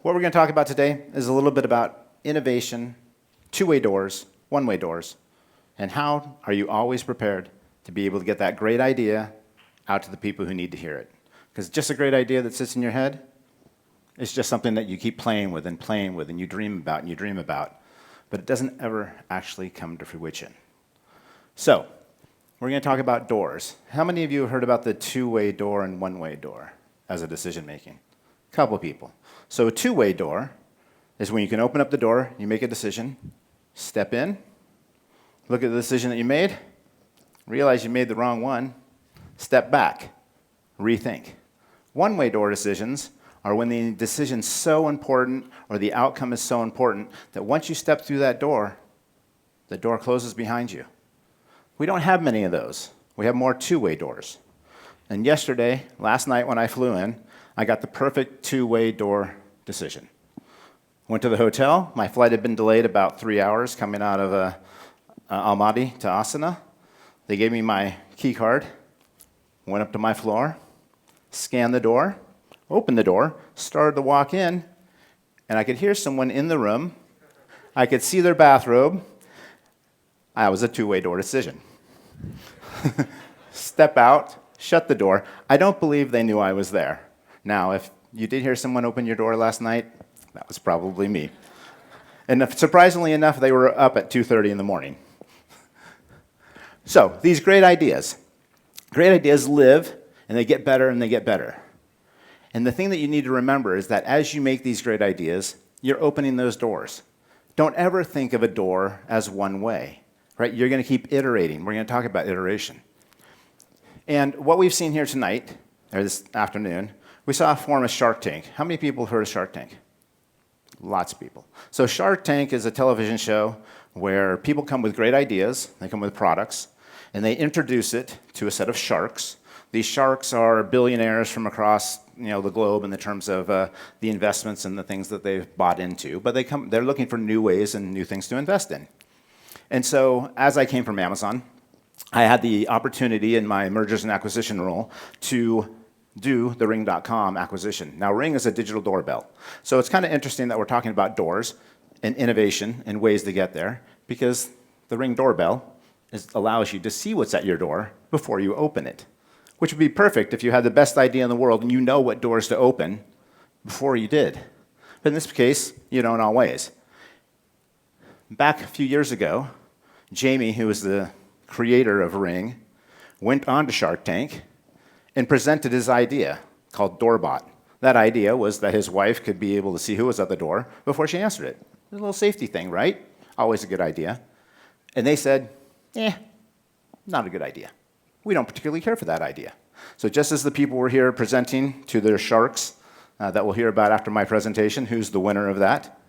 What we're going to talk about today is a little bit about innovation, two-way doors, one-way doors, and how are you always prepared to be able to get that great idea out to the people who need to hear it. Because just a great idea that sits in your head is just something that you keep playing with and you dream about and you dream about, but it doesn't ever actually come to fruition. So, we're going to talk about doors. How many of you have heard about the two-way door and one-way door as a decision making? A couple people. So a two-way door is when you can open up the door, you make a decision, step in, look at the decision that you made, realize you made the wrong one, step back, rethink. One-way door decisions are when the decision's so important or the outcome is so important that once you step through that door, the door closes behind you. We don't have many of those. We have more two-way doors. And last night when I flew in, I got the perfect two-way door decision. Went to the hotel. My flight had been delayed about 3 hours coming out of Almaty to Astana. They gave me my key card, went up to my floor, scanned the door, opened the door, started to walk in, and I could hear someone in the room. I could see their bathrobe. That was a two-way door decision. Step out, shut the door. I don't believe they knew I was there. Now, if you did hear someone open your door last night, that was probably me. And surprisingly enough, they were up at 2:30 in the morning. So, these great ideas live, and they get better and they get better. And the thing that you need to remember is that as you make these great ideas, you're opening those doors. Don't ever think of a door as one way, right? You're going to keep iterating. We're going to talk about iteration. And what we've seen here tonight, or this afternoon, we saw a form of Shark Tank. How many people have heard of Shark Tank? Lots of people. So Shark Tank is a television show where people come with great ideas, they come with products, and they introduce it to a set of sharks. These sharks are billionaires from across the globe in the terms of the investments and the things that they've bought into, but they're looking for new ways and new things to invest in. And so as I came from Amazon, I had the opportunity in my mergers and acquisition role to do the Ring.com acquisition. Now, Ring is a digital doorbell. So it's kind of interesting that we're talking about doors and innovation and ways to get there, because the Ring doorbell allows you to see what's at your door before you open it, which would be perfect if you had the best idea in the world and you know what doors to open before you did. But in this case, you don't always. Back a few years ago, Jamie, who was the creator of Ring, went on to Shark Tank and presented his idea called Doorbot. That idea was that his wife could be able to see who was at the door before she answered it. A little safety thing, right? Always a good idea. And they said, not a good idea. We don't particularly care for that idea. So just as the people were here presenting to their sharks that we'll hear about after my presentation, who's the winner of that,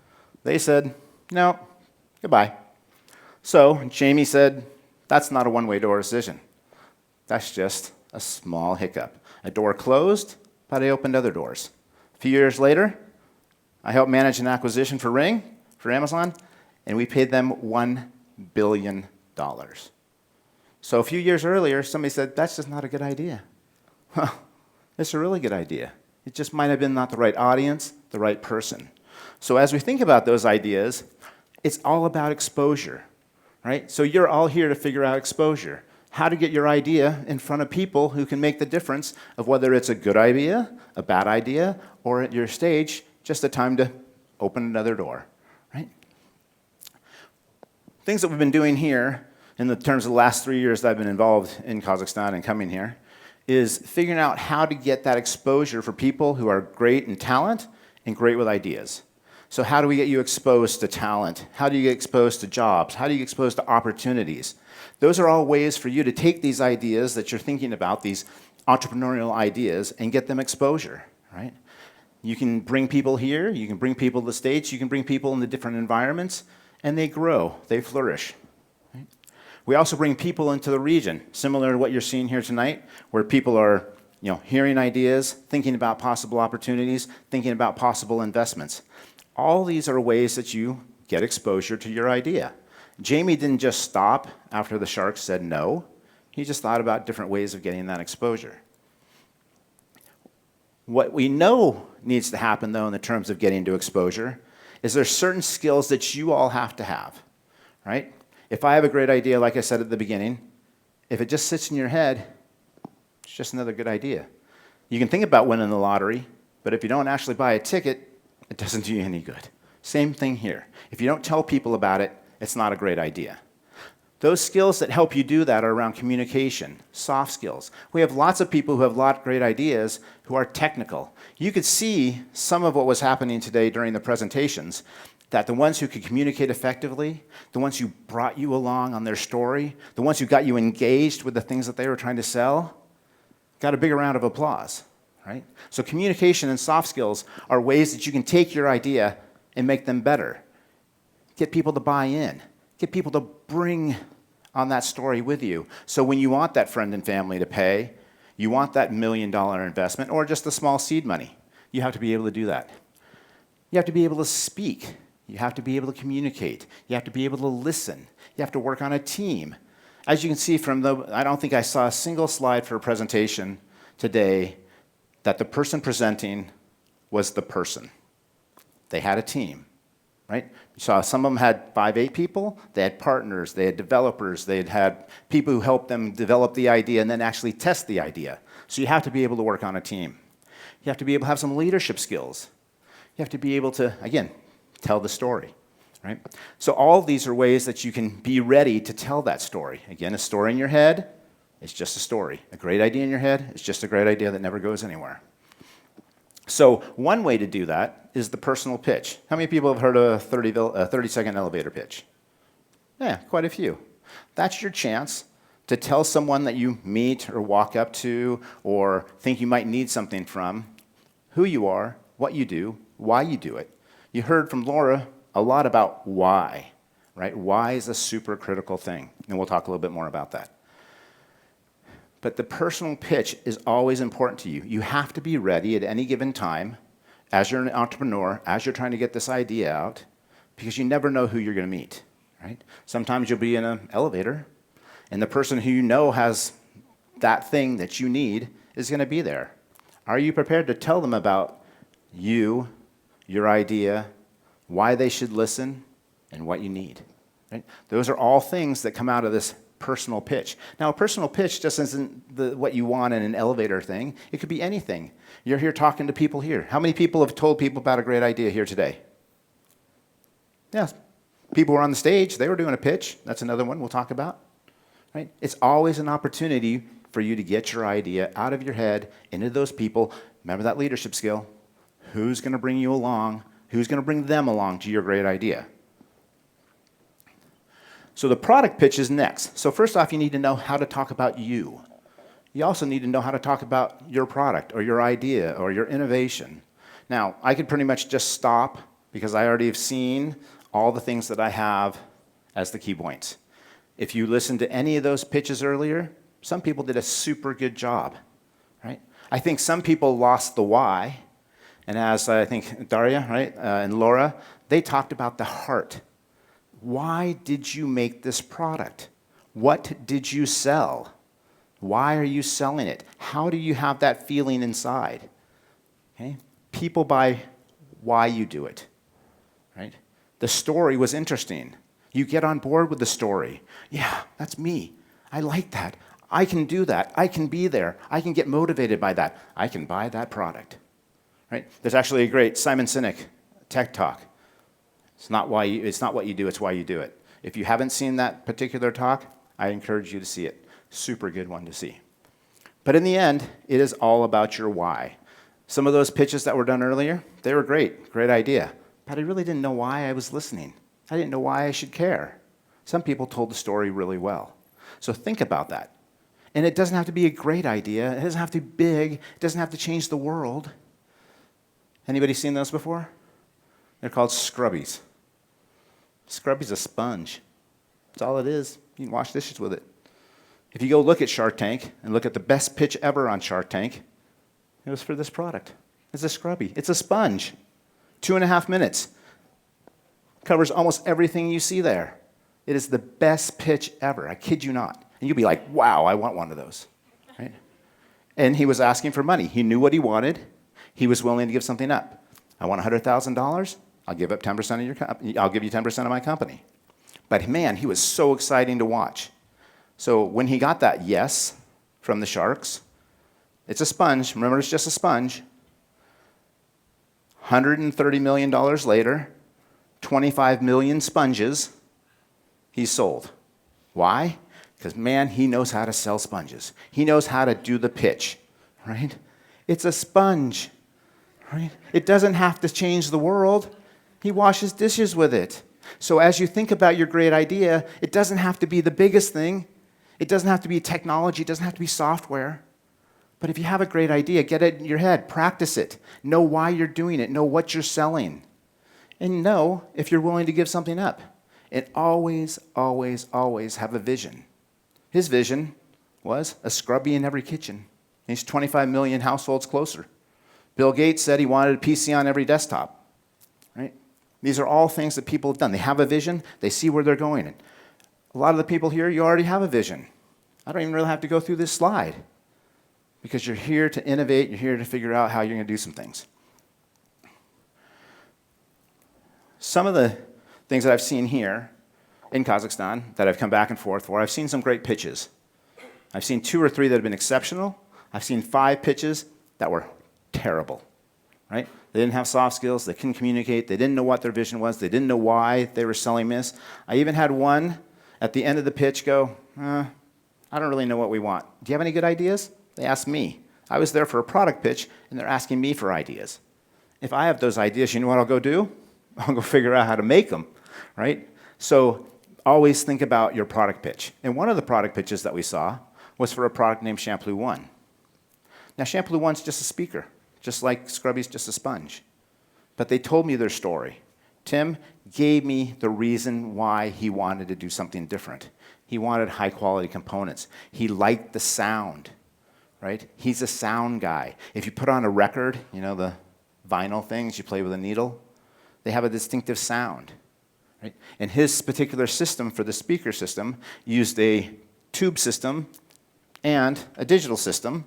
they said, no, goodbye. So Jamie said, that's not a one-way door decision. That's just a small hiccup. A door closed, but I opened other doors. A few years later, I helped manage an acquisition for Ring, for Amazon, and we paid them $1 billion. So a few years earlier, somebody said, that's just not a good idea. Well, it's a really good idea. It just might have been not the right audience, the right person. So as we think about those ideas, it's all about exposure, right? So you're all here to figure out exposure. How to get your idea in front of people who can make the difference of whether it's a good idea, a bad idea, or at your stage, just a time to open another door, right? Things that we've been doing here in the terms of the last 3 years that I've been involved in Kazakhstan and coming here is figuring out how to get that exposure for people who are great in talent and great with ideas. So how do we get you exposed to talent? How do you get exposed to jobs? How do you get exposed to opportunities? Those are all ways for you to take these ideas that you're thinking about, these entrepreneurial ideas, and get them exposure, right? You can bring people here, you can bring people to the States, you can bring people into different environments, and they grow, they flourish. Right? We also bring people into the region, similar to what you're seeing here tonight, where people are hearing ideas, thinking about possible opportunities, thinking about possible investments. All these are ways that you get exposure to your idea. Jamie didn't just stop after the sharks said no. He just thought about different ways of getting that exposure. What we know needs to happen, though, in the terms of getting to exposure, is there's certain skills that you all have to have, right? If I have a great idea, like I said at the beginning, if it just sits in your head, it's just another good idea. You can think about winning the lottery, but if you don't actually buy a ticket, it doesn't do you any good. Same thing here. If you don't tell people about it, it's not a great idea. Those skills that help you do that are around communication, soft skills. We have lots of people who have a lot of great ideas who are technical. You could see some of what was happening today during the presentations, that the ones who could communicate effectively, the ones who brought you along on their story, the ones who got you engaged with the things that they were trying to sell, got a bigger round of applause, right? So communication and soft skills are ways that you can take your idea and make them better. Get people to buy in. Get people to bring on that story with you. So when you want that friend and family to pay, you want that $1 million investment or just the small seed money, you have to be able to do that. You have to be able to speak. You have to be able to communicate. You have to be able to listen. You have to work on a team. As you can see from I don't think I saw a single slide for a presentation today that the person presenting was the person. They had a team. Right? You saw some of them had 5, 8 people. They had partners. They had developers. They had people who helped them develop the idea and then actually test the idea. So you have to be able to work on a team. You have to be able to have some leadership skills. You have to be able to, again, tell the story. Right? So all of these are ways that you can be ready to tell that story. Again, a story in your head is just a story. A great idea in your head is just a great idea that never goes anywhere. So one way to do that is the personal pitch. How many people have heard of a 30-second elevator pitch? Yeah, quite a few. That's your chance to tell someone that you meet or walk up to or think you might need something from who you are, what you do, why you do it. You heard from Laura a lot about why, right? Why is a super critical thing, and we'll talk a little bit more about that. But the personal pitch is always important to you. You have to be ready at any given time, as you're an entrepreneur, as you're trying to get this idea out, because you never know who you're going to meet, right? Sometimes you'll be in an elevator, and the person who you know has that thing that you need is going to be there. Are you prepared to tell them about you, your idea, why they should listen, and what you need? Right? Those are all things that come out of this personal pitch. Now, a personal pitch just isn't what you want in an elevator thing. It could be anything. You're here talking to people here. How many people have told people about a great idea here today? Yes. People were on the stage. They were doing a pitch. That's another one we'll talk about. Right? It's always an opportunity for you to get your idea out of your head into those people. Remember that leadership skill. Who's going to bring you along? Who's going to bring them along to your great idea? So the product pitch is next. So first off, you need to know how to talk about you. You also need to know how to talk about your product or your idea or your innovation. Now, I could pretty much just stop because I already have seen all the things that I have as the key points. If you listened to any of those pitches earlier, some people did a super good job, right? I think some people lost the why, and as I think Daria, right, and Laura, they talked about the heart. Why did you make this product? What did you sell? Why are you selling it? How do you have that feeling inside? Okay? People buy why you do it, right? The story was interesting. You get on board with the story. Yeah, that's me. I like that. I can do that. I can be there. I can get motivated by that. I can buy that product, right? There's actually a great Simon Sinek tech talk. It's not what you do, it's why you do it. If you haven't seen that particular talk, I encourage you to see it. Super good one to see. But in the end, it is all about your why. Some of those pitches that were done earlier, they were great idea. But I really didn't know why I was listening. I didn't know why I should care. Some people told the story really well. So think about that. And it doesn't have to be a great idea. It doesn't have to be big. It doesn't have to change the world. Anybody seen those before? They're called scrubbies. Scrubby's a sponge. That's all it is. You can wash dishes with it. If you go look at Shark Tank and look at the best pitch ever on Shark Tank, it was for this product. It's a scrubby. It's a sponge. 2.5 minutes. Covers almost everything you see there. It is the best pitch ever. I kid you not. And you'll be like, wow, I want one of those. Right? And he was asking for money. He knew what he wanted. He was willing to give something up. I want $100,000. I'll give up 10% of your company. I'll give you 10% of my company. But man, he was so exciting to watch. So when he got that yes from the sharks, it's a sponge. Remember, it's just a sponge. $130 million later, 25 million sponges, he's sold. Why? Because, man, he knows how to sell sponges. He knows how to do the pitch, right? It's a sponge, right? It doesn't have to change the world. He washes dishes with it. So as you think about your great idea, it doesn't have to be the biggest thing. It doesn't have to be technology. It doesn't have to be software. But if you have a great idea, get it in your head. Practice it. Know why you're doing it. Know what you're selling. And know if you're willing to give something up. And always, always, always have a vision. His vision was a scrubby in every kitchen. He's 25 million households closer. Bill Gates said he wanted a PC on every desktop, right? These are all things that people have done. They have a vision. They see where they're going. And a lot of the people here, you already have a vision. I don't even really have to go through this slide because you're here to innovate. You're here to figure out how you're going to do some things. Some of the things that I've seen here in Kazakhstan that I've come back and forth for, I've seen some great pitches. I've seen 2 or 3 that have been exceptional. I've seen 5 pitches that were terrible, right? They didn't have soft skills. They couldn't communicate. They didn't know what their vision was. They didn't know why they were selling this. I even had one at the end of the pitch go, I don't really know what we want. Do you have any good ideas? They asked me. I was there for a product pitch, and they're asking me for ideas. If I have those ideas, you know what I'll go do? I'll go figure out how to make them, right? So always think about your product pitch. And one of the product pitches that we saw was for a product named Shampoo One. Now, Shampoo One's just a speaker, just like Scrubby's just a sponge. But they told me their story. Tim gave me the reason why he wanted to do something different. He wanted high-quality components. He liked the sound, right? He's a sound guy. If you put on a record, you know, the vinyl things you play with a needle, they have a distinctive sound, right? And his particular system for the speaker system used a tube system and a digital system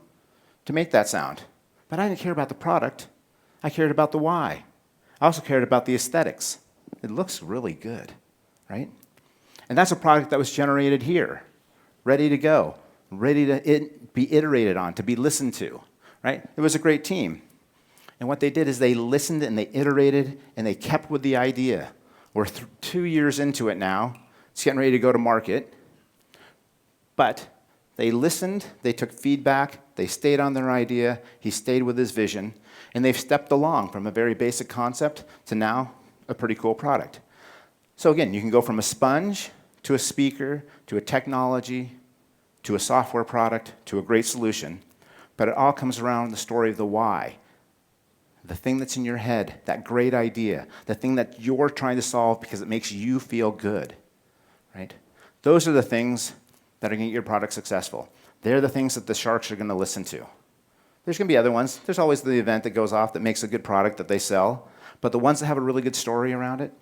to make that sound. But I didn't care about the product. I cared about the why. I also cared about the aesthetics. It looks really good, right? And that's a product that was generated here, ready to go, ready to be iterated on, to be listened to, right? It was a great team. And what they did is they listened and they iterated and they kept with the idea. We're 2 years into it now. It's getting ready to go to market. But they listened, they took feedback, they stayed on their idea, he stayed with his vision, and they've stepped along from a very basic concept to now a pretty cool product. So again, you can go from a sponge to a speaker to a technology to a software product to a great solution, but it all comes around the story of the why. The thing that's in your head, that great idea, the thing that you're trying to solve because it makes you feel good, right? Those are the things that are going to get your product successful. They're the things that the sharks are going to listen to. There's going to be other ones. There's always the event that goes off that makes a good product that they sell. But the ones that have a really good story around it,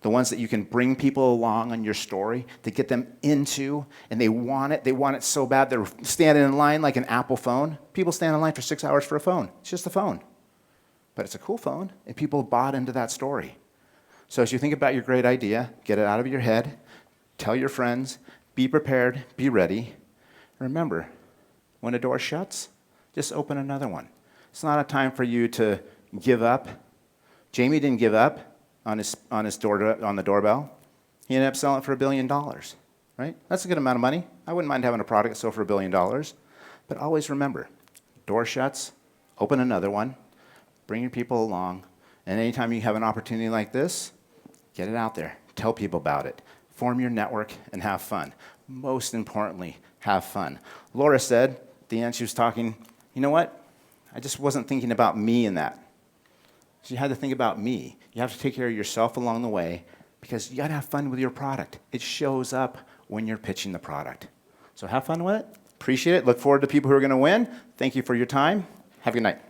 the ones that you can bring people along on your story to get them into, and they want it so bad, they're standing in line like an Apple phone. People stand in line for 6 hours for a phone. It's just a phone. But it's a cool phone, and people bought into that story. So as you think about your great idea, get it out of your head, tell your friends, be prepared, be ready. Remember, when a door shuts, just open another one. It's not a time for you to give up. Jamie didn't give up on the doorbell. He ended up selling it for $1 billion, right? That's a good amount of money. I wouldn't mind having a product that sold for $1 billion. But always remember, door shuts, open another one, bring your people along, and anytime you have an opportunity like this, get it out there. Tell people about it. Form your network and have fun. Most importantly, have fun. Laura said, at the end she was talking, you know what? I just wasn't thinking about me in that. So you had to think about me. You have to take care of yourself along the way because you got to have fun with your product. It shows up when you're pitching the product. So have fun with it. Appreciate it. Look forward to people who are going to win. Thank you for your time. Have a good night.